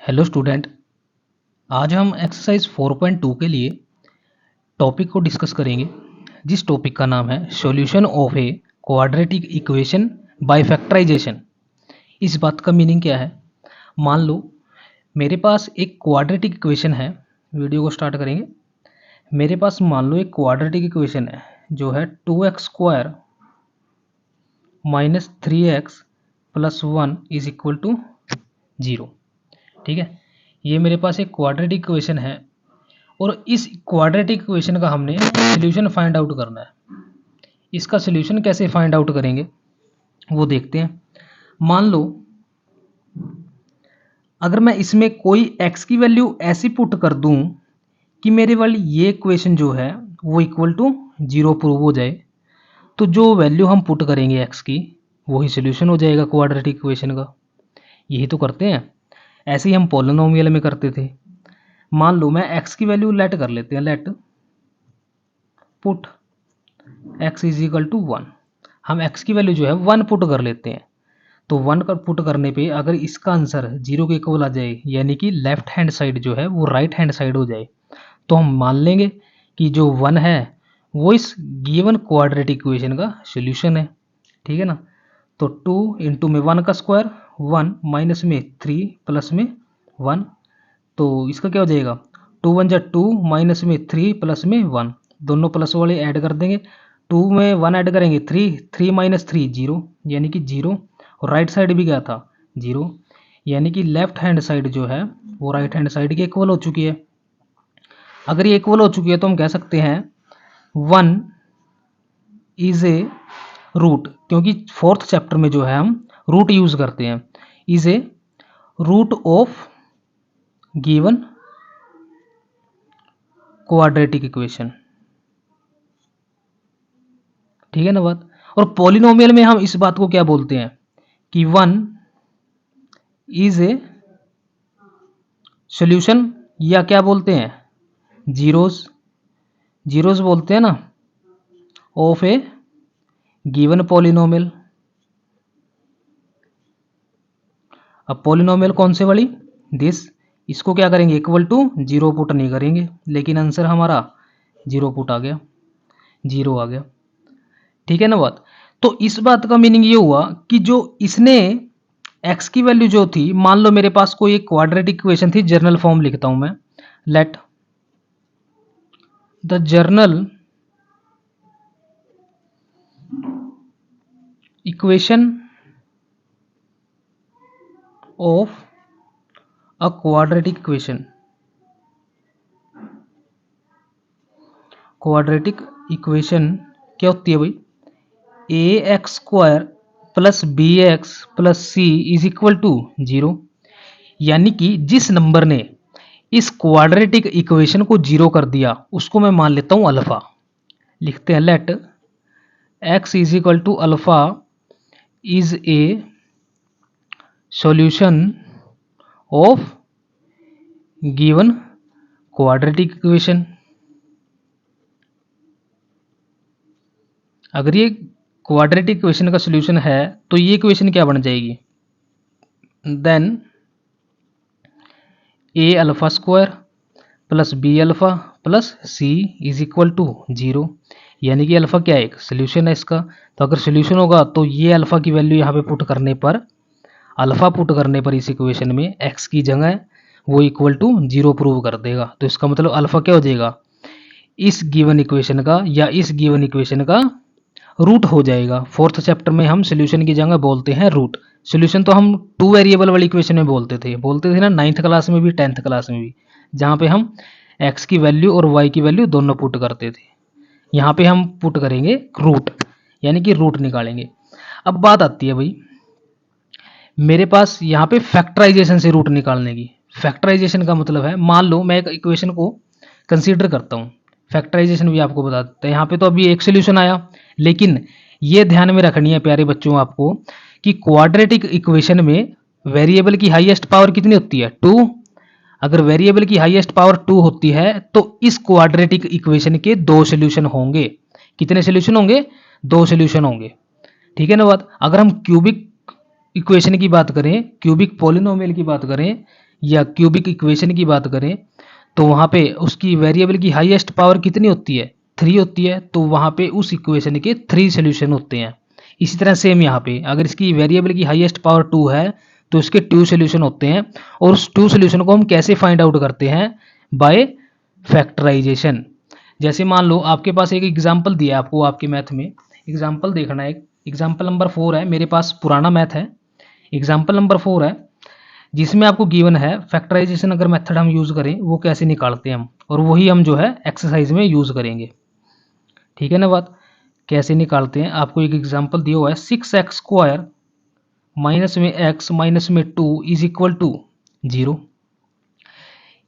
Hello student. आज हम exercise 4.2 के लिए टॉपिक को डिस्कस करेंगे, जिस टॉपिक का नाम है solution of a quadratic equation by factorisation. इस बात का मीनिंग क्या है? मान लो मेरे पास एक क्वाड्रेटिक इक्वेशन है। वीडियो को स्टार्ट करेंगे। मेरे पास मान लो एक क्वाड्रेटिक इक्वेशन है जो है 2x² minus 3x plus 1 is equal to 0। ठीक है, ये मेरे पास एक क्वाड्रेटिक इक्वेशन है और इस क्वाड्रेटिक इक्वेशन का हमने सॉल्यूशन फाइंड आउट करना है। इसका सॉल्यूशन कैसे फाइंड आउट करेंगे वो देखते हैं। मान लो अगर मैं इसमें कोई x की वैल्यू ऐसी पुट कर दूं कि मेरे वाली ये इक्वेशन जो है वो इक्वल टू 0 प्रूव हो जाए, तो जो वैल्यू हम पुट करेंगे x की वही सॉल्यूशन हो जाएगा क्वाड्रेटिक इक्वेशन का। यही तो करते हैं, ऐसे ही हम पॉलिनोमियल में करते थे। मान लो मैं x की वैल्यू लेट कर लेते हैं, let put x is equal to 1। हम x की वैल्यू जो है 1 पुट कर लेते हैं। तो 1 का पुट करने पे अगर इसका आंसर 0 के इक्वल आ जाए, यानी कि लेफ्ट हैंड साइड जो है वो राइट हैंड साइड हो जाए, तो हम मान लेंगे कि जो 1 है वो इस गिवन क्वाड्रेटिक इक्वेशन का सॉल्यूशन है। ठीक है ना। तो 2 इंटू में 1 का स्क्वायर 1 माइनस में 3 प्लस में 1, तो इसका क्या हो जाएगा 2 1 जा 2 माइनस में 3 प्लस में 1, दोनों प्लस वाले ऐड कर देंगे। 2 में 1 ऐड करेंगे 3 माइनस 3 0, यानी कि 0। और राइट साइड भी क्या था 0, यानी कि लेफ्ट हैंड साइड जो है वो राइट हैंड साइड के इक्वल हो चुकी है। अगर ये इक्वल हो चुकी है तो हम कह सकते हैं 1 इज ए रूट, क्योंकि फोर्थ चैप्टर में जो है हम रूट यूज करते हैं, is a root of given quadratic equation. ठीक है ना बात। और पॉलिनोमियल में हम इस बात को क्या बोलते हैं कि 1 इज ए सॉल्यूशन, या क्या बोलते हैं जीरोस, जीरोस बोलते हैं ना, ऑफ ए गिवन पॉलिनोमियल। अब पॉलिनोमियल कौन से वाली, दिस, इसको क्या करेंगे इक्वल टू 0 पुट नहीं करेंगे, लेकिन आंसर हमारा 0 पुट आ गया, 0 आ गया। ठीक है ना बात। तो इस बात का मीनिंग ये हुआ कि जो इसने x की वैल्यू जो थी, मान लो मेरे पास कोई एक क्वाड्रेटिक इक्वेशन थी, जर्नल फॉर्म लिखता हूं मैं, let the general equation of a quadratic equation, quadratic equation क्या होती है भाई, ax² plus bx plus c is equal to 0। यानी कि जिस नंबर ने इस क्वाड्रेटिक इक्वेशन को 0 कर दिया उसको मैं मान लेता हूं अल्फा। लिखते हैं let x is equal to alpha is a solution of given quadratic equation. अगर ये क्वाड्रेटिक इक्वेशन का सॉल्यूशन है तो ये इक्वेशन क्या बन जाएगी, then a alpha square plus b alpha plus c is equal to 0। यानी कि अल्फा क्या है, एक सोल्यूशन है इसका। तो अगर सोल्यूशन होगा तो ये अल्फा की वैल्यू यहाँ पे पुट करने पर, अल्फा पुट करने पर इस इक्वेशन में एक्स की जगह वो इक्वल टू 0 प्रूव कर देगा। तो इसका मतलब अल्फा क्या हो जाएगा, इस गिवन इक्वेशन का या इस गिवन इक्वेशन का रूट हो जाएगा। फोर्थ चैप्टर में हम सोल्यूशन की जगह बोलते हैं रूट। सोल्यूशन तो हम 2 वेरिएबल वाली इक्वेशन में बोलते थे ना, 9th क्लास में भी 10th क्लास में भी, जहाँ पे हम x की वैल्यू और y की वैल्यू दोनों पुट करते थे। यहाँ पे हम पुट करेंगे रूट, यानी कि रूट निकालेंगे। अब बात आती है भाई मेरे पास यहाँ पे फैक्टराइजेशन से रूट निकालने की। फैक्टराइजेशन का मतलब है, मान लो मैं एक इक्वेशन को कंसीडर करता हूँ, फैक्टराइजेशन भी आपको बता देता है। यहाँ पे तो अभी एक सोल्यूशन आया, लेकिन ये ध्यान में रखनी है प्यारे बच्चों आपको कि क्वाड्रेटिक इक्वेशन में वेरिएबल की हाईएस्ट पावर कितनी होती है 2। अगर वेरिएबल की हाईएस्ट पावर 2 होती है तो इस क्वाड्रेटिक इक्वेशन के 2 सोल्यूशन होंगे। कितने सोल्यूशन होंगे, 2 सोल्यूशन होंगे। ठीक है ना बात। अगर हम क्यूबिक इक्वेशन की बात करें, क्यूबिक पॉलिनोमियल की बात करें, या क्यूबिक इक्वेशन की बात करें तो वहाँ पे उसकी वेरिएबल की हाईएस्ट पावर कितनी होती है, 3 होती है, तो वहाँ पे उस इक्वेशन के 3 सॉल्यूशन होते हैं। इसी तरह सेम यहाँ पे अगर इसकी वेरिएबल की हाईएस्ट पावर 2 है तो इसके 2 सॉल्यूशन होते हैं, और उस 2 सॉल्यूशन को हम कैसे फाइंड आउट करते हैं, बाय फैक्टराइजेशन। जैसे मान लो आपके पास एक एग्जाम्पल दिया है आपको आपके मैथ में, एग्जाम्पल देखना है, एग्जाम्पल नंबर 4 है, मेरे पास पुराना मैथ है, एग्जाम्पल नंबर 4 है जिसमें आपको गिवन है फैक्टराइजेशन अगर मेथड हम यूज़ करें वो कैसे निकालते हैं हम, और वही हम जो है एक्सरसाइज में यूज़ करेंगे। ठीक है ना बात, कैसे निकालते हैं, आपको एक एग्जाम्पल दिया हुआ है 6x² माइनस में x माइनस में 2 इज इक्वल टू 0।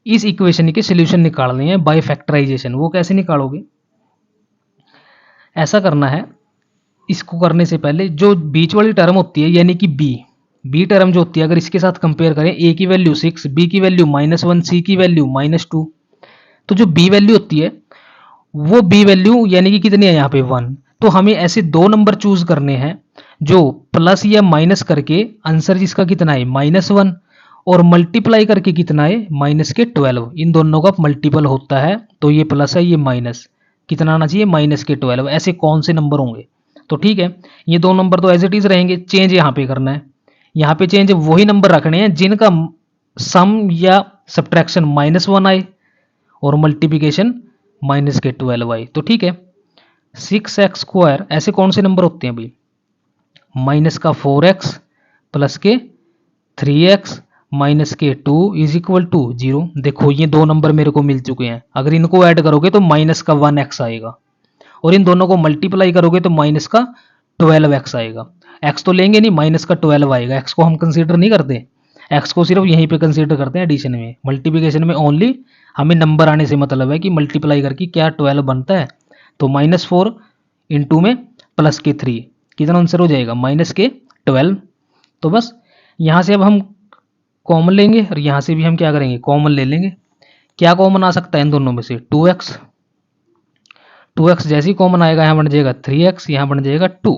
इस इक्वेशन के सोल्यूशन निकालने हैं बाय फैक्टराइजेशन। वो कैसे निकालोगे, ऐसा करना है, इसको करने से पहले जो बीच वाली टर्म होती है यानी कि बी टर्म जो होती है अगर इसके साथ कंपेयर करें, ए की वैल्यू 6, बी की वैल्यू -1, सी की वैल्यू -2, तो जो बी वैल्यू होती है वो बी वैल्यू यानी कि कितनी है यहाँ पे 1। तो हमें ऐसे दो नंबर चूज करने हैं जो प्लस या माइनस करके आंसर जिसका कितना है -1, और मल्टीप्लाई करके कितना है -12, इन दोनों का मल्टीपल होता है तो ये प्लस है ये माइनस, कितना आना चाहिए -12। ऐसे कौन से नंबर होंगे, तो ठीक है ये दो नंबर तो एज इट इज रहेंगे, चेंज यहाँ पे करना है, यहाँ पे चेंज वही नंबर रखने हैं जिनका सम या सब्ट्रैक्शन -1 आए और मल्टीप्लिकेशन -12 आई। तो ठीक है 6x² ऐसे कौन से नंबर होते हैं भाई, माइनस का 4x प्लस के 3x माइनस के 2 इज इक्वल टू 0। देखो ये दो नंबर मेरे को मिल चुके हैं, अगर इनको ऐड करोगे तो माइनस का 1x आएगा, और इन दोनों को मल्टीप्लाई करोगे तो माइनस का 12x आएगा। x तो लेंगे नहीं, माइनस का 12 आएगा, x को हम कंसीडर नहीं करते, x को सिर्फ यहीं पे कंसीडर करते हैं एडिशन में, मल्टीप्लिकेशन में ओनली हमें नंबर आने से मतलब है कि मल्टीप्लाई करके क्या 12 बनता है, तो -4 इंटू में प्लस के 3, कितना आंसर हो जाएगा -12। तो बस यहाँ से अब हम कॉमन लेंगे और यहाँ से भी हम क्या करेंगे कॉमन ले लेंगे। क्या कॉमन आ सकता है इन दोनों में से, 2x जैसे ही कॉमन आएगा यहाँ बन जाएगा 3x, यहाँ बन जाएगा 2,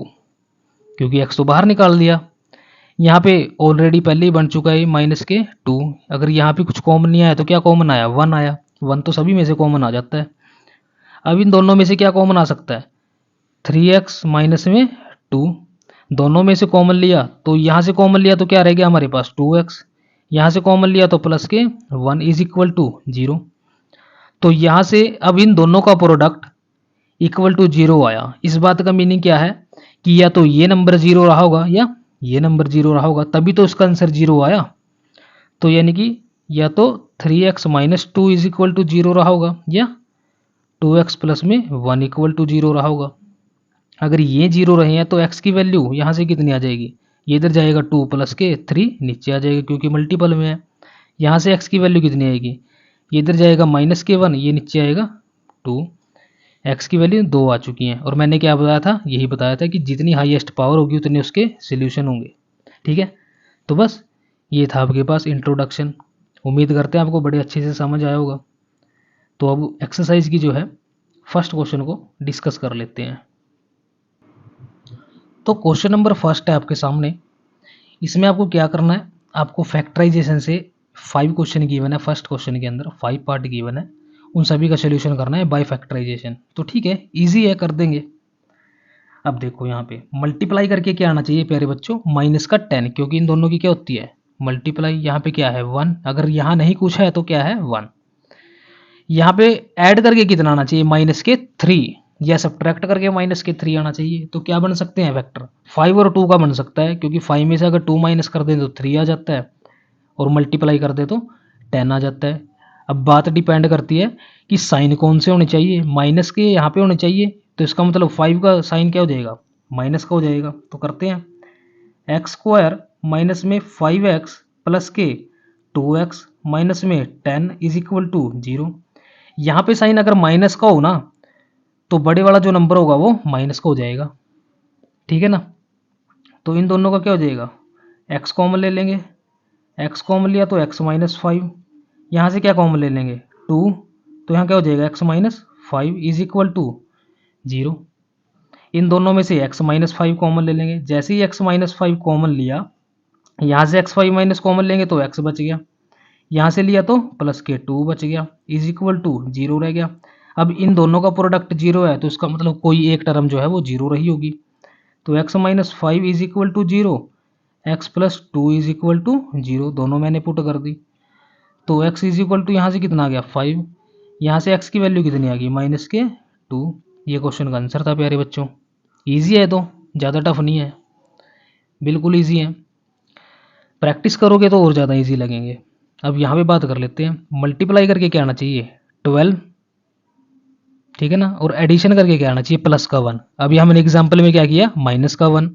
क्योंकि x तो बाहर निकाल दिया। यहाँ पे ऑलरेडी पहले ही बन चुका है -2, अगर यहाँ पे कुछ कॉमन नहीं आया तो क्या कॉमन आया 1 आया, 1 तो सभी में से कॉमन आ जाता है। अब इन दोनों में से क्या कॉमन आ सकता है, 3x माइनस में 2, दोनों में से कॉमन लिया तो यहाँ से कॉमन लिया तो क्या रह गया हमारे पास 2x, यहाँ से कॉमन लिया तो प्लस के 1 इज इक्वल टू 0। तो यहाँ से अब इन दोनों का प्रोडक्ट इक्वल टू 0 आया। इस बात का मीनिंग क्या है कि या तो ये नंबर 0 रहा होगा या ये नंबर 0 रहा होगा, तभी तो इसका आंसर 0 आया। तो यानी कि या तो 3x minus 2 is equal to 0 रहा होगा या 2x प्लस में 1 इक्वल टू 0 रहा होगा। अगर ये 0 रहे हैं तो x की वैल्यू यहाँ से कितनी आ जाएगी, ये इधर जाएगा 2 प्लस के 3 नीचे आ जाएगा क्योंकि मल्टीपल में है। यहाँ से x की वैल्यू कितनी आएगी, ये इधर जाएगा -1, ये नीचे आएगा 2, x की वैल्यू 2 आ चुकी हैं। और मैंने क्या बताया था, यही बताया था कि जितनी हाईएस्ट पावर होगी उतने उसके सॉल्यूशन होंगे। ठीक है, तो बस ये था आपके पास इंट्रोडक्शन, उम्मीद करते हैं आपको बड़े अच्छे से समझ आया होगा। तो अब एक्सरसाइज की जो है फर्स्ट क्वेश्चन को डिस्कस कर लेते हैं। तो क्वेश्चन नंबर फर्स्ट है आपके सामने, इसमें आपको क्या करना है, आपको फैक्टराइजेशन से 5 क्वेश्चन गिवन है, फर्स्ट क्वेश्चन के अंदर 5 पार्ट गिवन है, उन सभी का सोल्यूशन करना है बाय फैक्टराइजेशन। तो ठीक है इजी है, कर देंगे। अब देखो यहाँ पे मल्टीप्लाई करके क्या आना चाहिए प्यारे बच्चों, -10, क्योंकि इन दोनों की क्या होती है मल्टीप्लाई। यहाँ पे क्या है 1, अगर यहाँ नहीं कुछ है तो क्या है 1। यहाँ पे ऐड करके कितना आना चाहिए -3, या सब्ट्रैक्ट करके -3 आना चाहिए। तो क्या बन सकते हैं वेक्टर, 5 और 2 का बन सकता है, क्योंकि 5 में से अगर 2 माइनस कर दें तो 3 आ जाता है, और मल्टीप्लाई कर दे तो 10 आ जाता है। अब बात डिपेंड करती है कि साइन कौन से होने चाहिए, माइनस के यहाँ पे होने चाहिए, तो इसका मतलब 5 का साइन क्या हो जाएगा माइनस का हो जाएगा। तो करते हैं x² माइनस में 5x प्लस के 2x माइनस में 10 इज इक्वल टू 0। यहाँ पे साइन अगर माइनस का हो ना तो बड़े वाला जो नंबर होगा वो माइनस का हो जाएगा। ठीक है ना, तो इन दोनों का क्या हो जाएगा, x कॉमन ले लेंगे, x कॉमन लिया तो x माइनस 5, यहाँ से क्या कॉमन ले लेंगे 2, तो यहाँ क्या हो जाएगा x minus 5 is equal to 0। इन दोनों में से x माइनस 5 कॉमन ले लेंगे, जैसे ही x माइनस 5 कॉमन लिया यहाँ से x5 माइनस कॉमन लेंगे तो x बच गया, यहाँ से लिया तो प्लस के 2 बच गया, इज इक्वल टू 0 रह गया। अब इन दोनों का प्रोडक्ट 0 है तो इसका मतलब कोई एक टर्म जो है वो 0 रही होगी। तो x minus 5 is equal to 0, x plus 2 is equal to 0, दोनों मैंने पुट कर दी। तो x इज इक्वल टू यहाँ से कितना आ गया 5, यहाँ से x की वैल्यू कितनी आ गई माइनस के 2। ये क्वेश्चन का आंसर था प्यारे बच्चों। ईजी है, तो ज़्यादा टफ नहीं है, बिल्कुल ईजी है। प्रैक्टिस करोगे तो और ज़्यादा ईजी लगेंगे। अब यहाँ पे बात कर लेते हैं, मल्टीप्लाई करके क्या आना चाहिए 12, ठीक है ना, और एडिशन करके क्या आना चाहिए प्लस का 1। अभी हमने एग्जाम्पल में क्या किया माइनस का 1,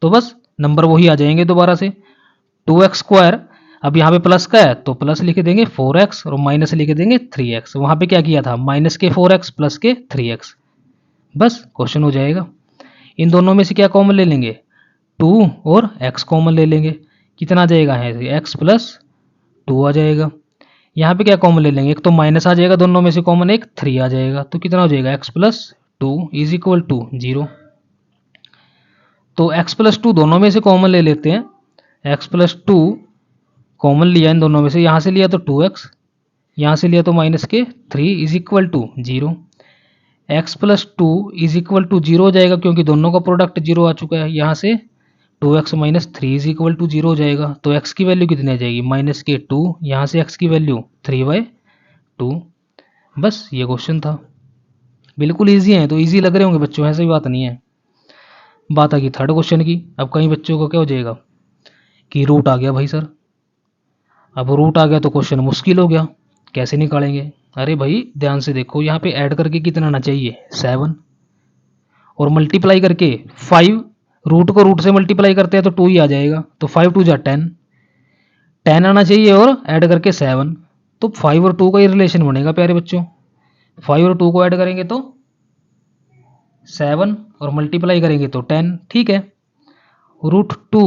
तो बस नंबर वही आ जाएंगे दोबारा से 2x स्क्वायर। अब यहाँ पे प्लस का है तो प्लस लिख देंगे 4x और माइनस लिख देंगे 3x। वहाँ पे क्या किया था माइनस के 4x प्लस के 3x, बस क्वेश्चन हो जाएगा। इन दोनों में से क्या कॉमन ले लेंगे 2 और x कॉमन ले लेंगे, कितना आ जाएगा है x प्लस 2 आ जाएगा। यहाँ पे क्या कॉमन ले लेंगे, एक तो माइनस आ जाएगा दोनों में से कॉमन, एक 3 आ जाएगा, तो कितना हो जाएगा x plus 2 is equal to 0। तो x प्लस 2 दोनों में से कॉमन ले लेते हैं, x प्लस 2 कॉमन लिया इन दोनों में से, यहाँ से लिया तो 2x, यहाँ से लिया तो माइनस के 3 is equal to 0। x plus 2 is equal to 0 हो जाएगा क्योंकि दोनों का प्रोडक्ट 0 आ चुका है। यहाँ से 2x minus 3 is equal to 0 हो जाएगा, तो x की वैल्यू कितनी आ जाएगी माइनस के 2, यहाँ से x की वैल्यू 3/2। बस ये क्वेश्चन था, बिल्कुल ईजी है, तो ईजी लग रहे होंगे बच्चों, ऐसी बात नहीं है। बात आ गई थर्ड क्वेश्चन की। अब कई बच्चों को क्या हो जाएगा कि रूट आ गया भाई सर, अब रूट आ गया तो क्वेश्चन मुश्किल हो गया, कैसे निकालेंगे। अरे भाई ध्यान से देखो, यहाँ पे ऐड करके कितना आना चाहिए 7, और मल्टीप्लाई करके 5, रूट को रूट से मल्टीप्लाई करते हैं तो 2 ही आ जाएगा, तो 5 2 जा 10, 10 आना चाहिए और ऐड करके 7, तो 5 और 2 का ही रिलेशन बनेगा प्यारे बच्चों। 5 और 2 को ऐड करेंगे तो 7 और मल्टीप्लाई करेंगे तो 10, ठीक है। रूट 2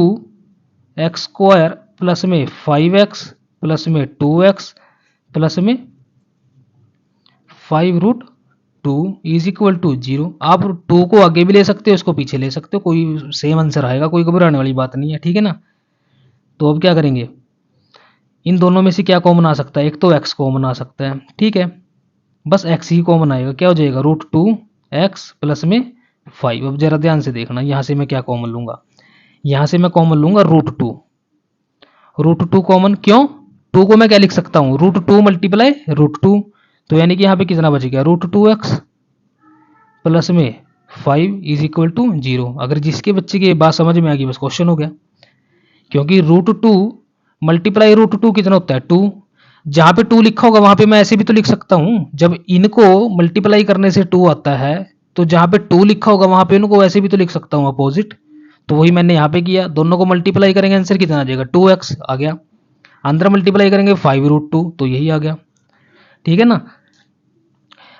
एक्स स्क्वायर प्लस में 5x प्लस में 2x प्लस में 5√2 इज इक्वल टू 0। आप 2 को आगे भी ले सकते हो, इसको पीछे ले सकते हो, कोई सेम आंसर आएगा, कोई घबराने वाली बात नहीं है, ठीक है ना। तो अब क्या करेंगे, इन दोनों में से क्या कॉमन आ सकता है, एक तो x कॉमन आ सकता है, ठीक है, बस x ही कॉमन आएगा, क्या हो जाएगा √2x प्लस में 5। अब जरा ध्यान से देखना, यहाँ से मैं क्या कॉमन लूंगा, यहाँ से मैं कॉमन लूंगा √2 कॉमन, क्यों 2 को मैं क्या लिख सकता हूँ √2 मल्टीप्लाई √2, तो यानी कि यहाँ पे कितना बच गया √2x प्लस में 5 इज इक्वल टू 0। अगर जिसके बच्चे की ये बात समझ में आ गई बस क्वेश्चन हो गया, क्योंकि √2 मल्टीप्लाई √2 कितना होता है 2, जहाँ पे 2 लिखा होगा वहाँ पे मैं ऐसे भी तो लिख सकता हूँ, जब इनको मल्टीप्लाई करने से 2 आता है तो जहाँ पे 2 लिखा होगा वहाँ पे इनको वैसे भी तो लिख सकता हूँ अपोजिट, तो वही मैंने यहाँ पे किया, दोनों को मल्टीप्लाई करेंगे आंसर कितना आ जाएगा 2x आ गया, अंदर मल्टीप्लाई करेंगे 5√2 तो यही आ गया, ठीक है ना।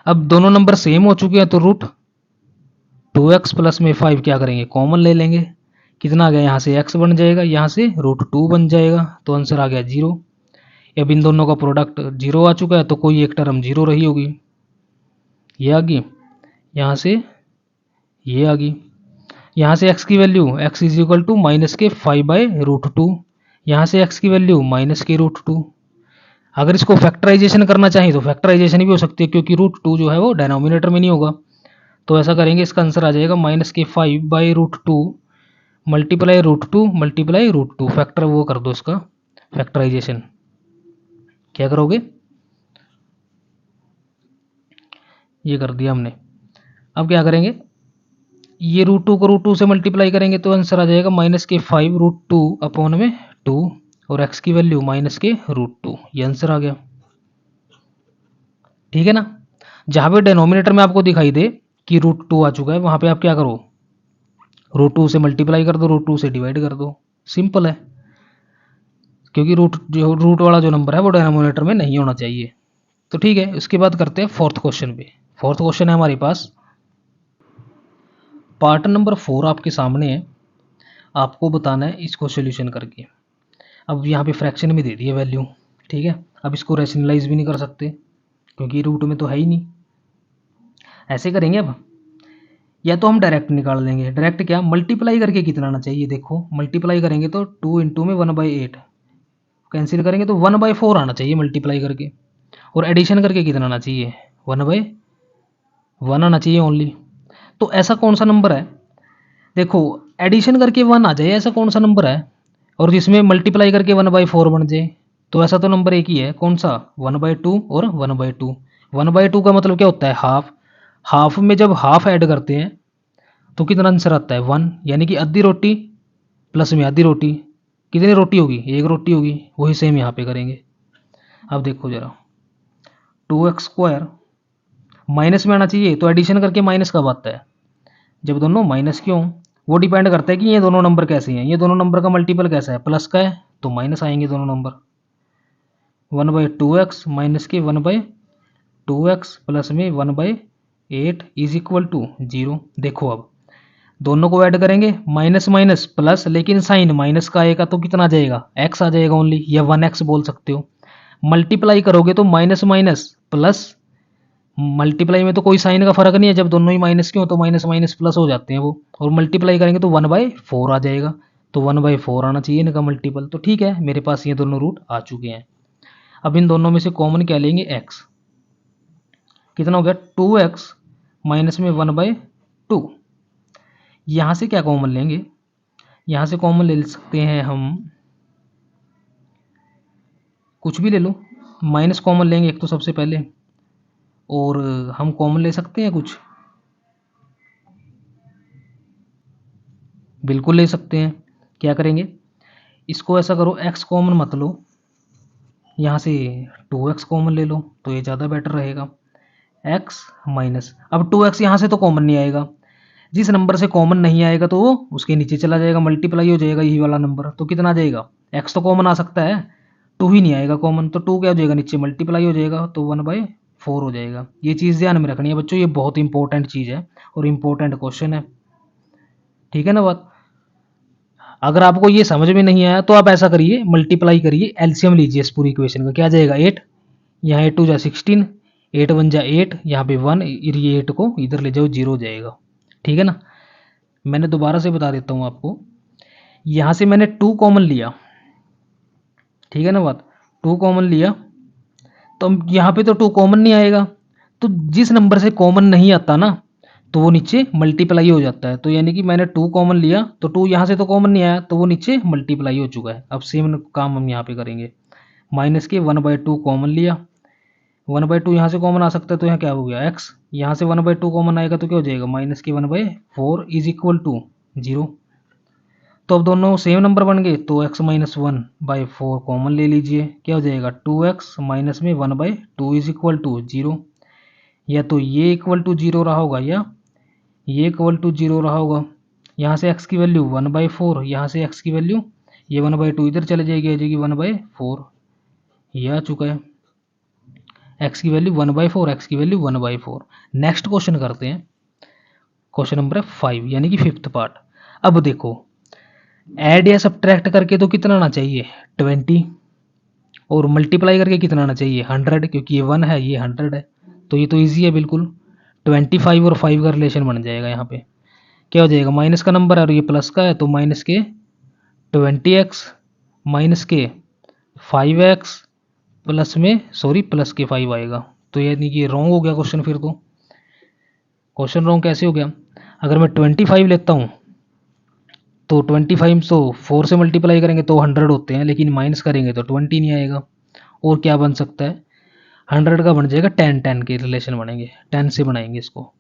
अब दोनों नंबर सेम हो चुके हैं तो √2x प्लस में 5 क्या करेंगे कॉमन ले लेंगे, कितना आ गया यहाँ से x बन जाएगा, यहाँ से √2 बन जाएगा, तो आंसर आ गया 0। अब इन दोनों का प्रोडक्ट 0 आ चुका है तो कोई एक टर्म 0 रही होगी, ये आ गई, यहाँ से ये आ गई, यहाँ से x की value x is equal to minus के 5/√2, यहाँ से x की वैल्यू माइनस के √2। अगर इसको फैक्टराइजेशन करना चाहें तो फैक्टराइजेशन भी हो सकती है, क्योंकि √2 जो है वो डिनोमिनेटर में नहीं होगा, तो ऐसा करेंगे, इसका आंसर आ जाएगा माइनस के 5/√2 मल्टीप्लाई √2 मल्टीप्लाई √2, फैक्टर वो कर दो इसका फैक्टराइजेशन, क्या करोगे ये कर दिया हमने। अब क्या करेंगे, ये √2 को √2 से मल्टीप्लाई करेंगे तो आंसर आ जाएगा माइनस के 5√2 अपॉन में 2, और x की वैल्यू माइनस के √2, ये आंसर आ गया, ठीक है ना। जहां पे डिनोमिनेटर में आपको दिखाई दे कि √2 आ चुका है वहां पे आप क्या करो √2 से मल्टीप्लाई कर दो, √2 से डिवाइड कर दो, सिंपल है, क्योंकि रूट वाला जो नंबर है वो डिनोमिनेटर में नहीं होना चाहिए। तो ठीक है, उसके बाद करते हैं फोर्थ क्वेश्चन पे। फोर्थ क्वेश्चन है हमारे पास, पार्ट नंबर 4 आपके सामने है, आपको बताना है इसको सोल्यूशन करके। अब यहाँ पे फ्रैक्शन में दे दी है वैल्यू, ठीक है, अब इसको रैशनलाइज भी नहीं कर सकते क्योंकि रूट में तो है ही नहीं। ऐसे करेंगे, अब या तो हम डायरेक्ट निकाल लेंगे, डायरेक्ट क्या मल्टीप्लाई करके कितना आना चाहिए, देखो मल्टीप्लाई करेंगे तो 2 इंटू में 1/8 कैंसिल करेंगे तो 1/4 आना चाहिए मल्टीप्लाई करके, और एडिशन करके कितना आना चाहिए, 1/1 आना चाहिए ओनली। तो ऐसा कौन सा नंबर है, देखो एडिशन करके 1 आ जाए, ऐसा कौन सा नंबर है और जिसमें मल्टीप्लाई करके 1/4 बन जाए, तो ऐसा तो नंबर एक ही है, कौन सा, 1/2 और 1/2। 1/2 का मतलब क्या होता है, हाफ। हाफ में जब हाफ ऐड करते हैं तो कितना आंसर आता है, 1, यानी कि आधी रोटी प्लस में आधी रोटी, कितनी रोटी होगी, एक रोटी होगी। वही सेम यहाँ पे करेंगे। अब देखो जरा, 2x² माइनस में आना चाहिए, तो एडिशन करके माइनस कब आता है, जब दोनों माइनस क्यों, वो डिपेंड करता है कि ये दोनों नंबर कैसे हैं, ये दोनों नंबर का मल्टीपल कैसा है, प्लस का है तो माइनस आएंगे दोनों नंबर। 1/2x माइनस के 1/2x प्लस में 1/8 इज इक्वल टू 0। देखो अब दोनों को ऐड करेंगे, माइनस माइनस प्लस, लेकिन साइन माइनस का आएगा तो कितना आ जाएगा, x आ जाएगा ओनली, या 1x बोल सकते हो। मल्टीप्लाई करोगे तो माइनस माइनस प्लस, मल्टीप्लाई में तो कोई साइन का फर्क नहीं है, जब दोनों ही माइनस के हो तो माइनस माइनस प्लस हो जाते हैं वो, और मल्टीप्लाई करेंगे तो 1/4 आ जाएगा, तो 1/4 आना चाहिए इनका मल्टीपल। तो ठीक है, मेरे पास ये दोनों रूट आ चुके हैं। अब इन दोनों में से कॉमन क्या लेंगे, x, कितना हो गया 2x माइनस में 1/2। यहाँ से क्या कॉमन लेंगे, यहाँ से कॉमन ले सकते हैं हम, कुछ भी ले लो, माइनस कॉमन लेंगे एक तो सबसे पहले, और हम कॉमन ले सकते हैं कुछ, बिल्कुल ले सकते हैं। क्या करेंगे, इसको ऐसा करो, x कॉमन मत लो, यहाँ से 2x कॉमन ले लो तो ये ज़्यादा बेटर रहेगा। x माइनस, अब 2x यहाँ से तो कॉमन नहीं आएगा, जिस नंबर से कॉमन नहीं आएगा तो वो उसके नीचे चला जाएगा, मल्टीप्लाई हो जाएगा यही वाला नंबर, तो कितना आ जाएगा, x तो कॉमन आ सकता है, 2 ही नहीं आएगा कॉमन, तो 2 क्या हो जाएगा, नीचे मल्टीप्लाई हो जाएगा तो 1/4 हो जाएगा। ये चीज़ ध्यान में रखनी है बच्चों, ये बहुत इंपॉर्टेंट चीज़ है और इंपॉर्टेंट क्वेश्चन है, ठीक है ना बात। अगर आपको ये समझ में नहीं आया तो आप ऐसा करिए, मल्टीप्लाई करिए, एलसीएम लीजिए इस पूरी इक्वेशन का, क्या आ जाएगा 8, यहाँ 8 2 जा 16, 8 1 जा 8, यहाँ पे 1, ये 8 को इधर ले जाओ 0 हो जाएगा, ठीक है ना। मैंने दोबारा से बता देता हूँ आपको, यहाँ से मैंने 2 कॉमन लिया, ठीक है ना बात, 2 कॉमन लिया, तो यहाँ पे तो 2 कॉमन नहीं आएगा, तो जिस नंबर से कॉमन नहीं आता ना तो वो नीचे मल्टीप्लाई हो जाता है, तो यानी कि मैंने 2 कॉमन लिया तो 2 यहाँ से तो कॉमन नहीं आया तो वो नीचे मल्टीप्लाई हो चुका है। अब सेम काम हम यहाँ पे करेंगे, माइनस के 1/2 कॉमन लिया, 1/2 यहाँ से कॉमन आ सकता है तो यहाँ क्या हो गया x, यहाँ से 1/2 कॉमन आएगा तो क्या हो जाएगा, माइनस के 1/4 इज इक्वल टू 0। तो अब दोनों सेम नंबर बन गए, तो x माइनस 1/4 कॉमन ले लीजिए, क्या हो जाएगा 2x माइनस में 1/2 इज इक्वल टू 0, या तो ये इक्वल टू 0 रहा होगा या ये इक्वल टू 0 रहा होगा। यहाँ से x की वैल्यू 1/4, यहाँ से x की वैल्यू ये 1/2 इधर चले जाएगी, आ जाएगी 1/4, ये आ चुका है, x की वैल्यू 1/4, x की वैल्यू 1/4। नेक्स्ट क्वेश्चन करते हैं, क्वेश्चन नंबर 5 यानी कि 5th पार्ट। अब देखो, ऐड या सब्ट्रैक्ट करके तो कितना आना चाहिए 20, और मल्टीप्लाई करके कितना आना चाहिए 100, क्योंकि ये 1 है ये 100 है, तो ये तो ईजी है बिल्कुल। 25 और 5 का रिलेशन बन जाएगा, यहाँ पे क्या हो जाएगा, माइनस का नंबर है और ये प्लस का है, तो माइनस के 20x माइनस के 5x प्लस में, सॉरी प्लस के 5 आएगा, तो यानी कि रॉन्ग हो गया क्वेश्चन, फिर तो क्वेश्चन रॉन्ग कैसे हो गया, अगर मैं 25 लेता हूँ तो 25 तो 4 से मल्टीप्लाई करेंगे तो 100 होते हैं, लेकिन माइनस करेंगे तो 20 नहीं आएगा। और क्या बन सकता है, 100 का बन जाएगा 10, 10 के रिलेशन बनेंगे, 10 से बनाएंगे इसको,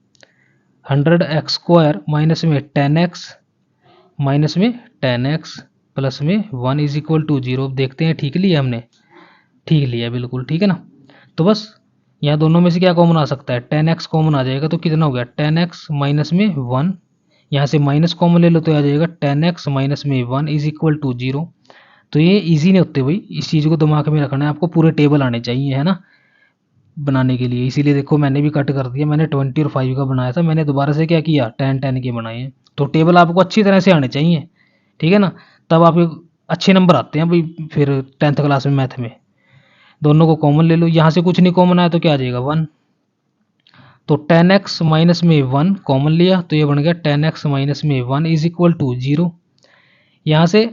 100x² माइनस में 10x माइनस में 10x प्लस में 1 इज इक्वल टू 0। देखते हैं ठीक लिया हमने, ठीक लिया बिल्कुल, ठीक है ना। तो बस यहाँ दोनों में से क्या कॉमन आ सकता है, 10x कॉमन आ जाएगा, तो कितना हो गया 10x माइनस में 1, यहाँ से माइनस कॉमन ले लो तो आ जाएगा 10x माइनस में 1 इज इक्वल टू 0। तो ये इजी नहीं होते भाई, इस चीज़ को दिमाग में रखना है आपको, पूरे टेबल आने चाहिए है ना बनाने के लिए, इसीलिए देखो मैंने भी कट कर दिया, मैंने 20 और 5 का बनाया था, मैंने दोबारा से क्या किया 10 10 के बनाए हैं। तो टेबल आपको अच्छी तरह से आने चाहिए, ठीक है ना, तब आपके अच्छे नंबर आते हैं भाई फिर 10th क्लास में मैथ में। दोनों को कॉमन ले लो, यहाँ से कुछ नहीं कॉमन आया तो क्या आ जाएगा 1, तो 10x माइनस में 1 कॉमन लिया तो ये बन गया 10x माइनस में 1 इज इक्वल टू 0। यहाँ से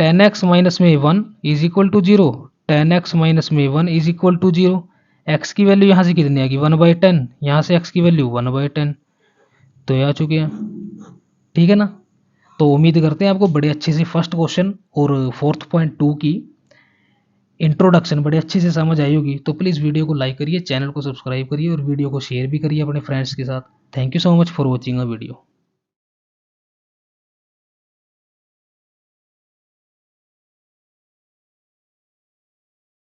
10x माइनस में 1 is equal to 0, 10x minus में 1 इज इक्वल टू 0। एक्स की वैल्यू यहाँ से कितनी आ गई 1/10, यहाँ से एक्स की वैल्यू 1/10, तो ये आ चुके हैं। ठीक है ना। तो उम्मीद करते हैं आपको बड़े अच्छे से फर्स्ट क्वेश्चन और 4.2 की इंट्रोडक्शन बड़े अच्छे से समझ आई होगी। तो प्लीज़ वीडियो को लाइक करिए, चैनल को सब्सक्राइब करिए और वीडियो को शेयर भी करिए अपने फ्रेंड्स के साथ। Thank you so much for watching a video.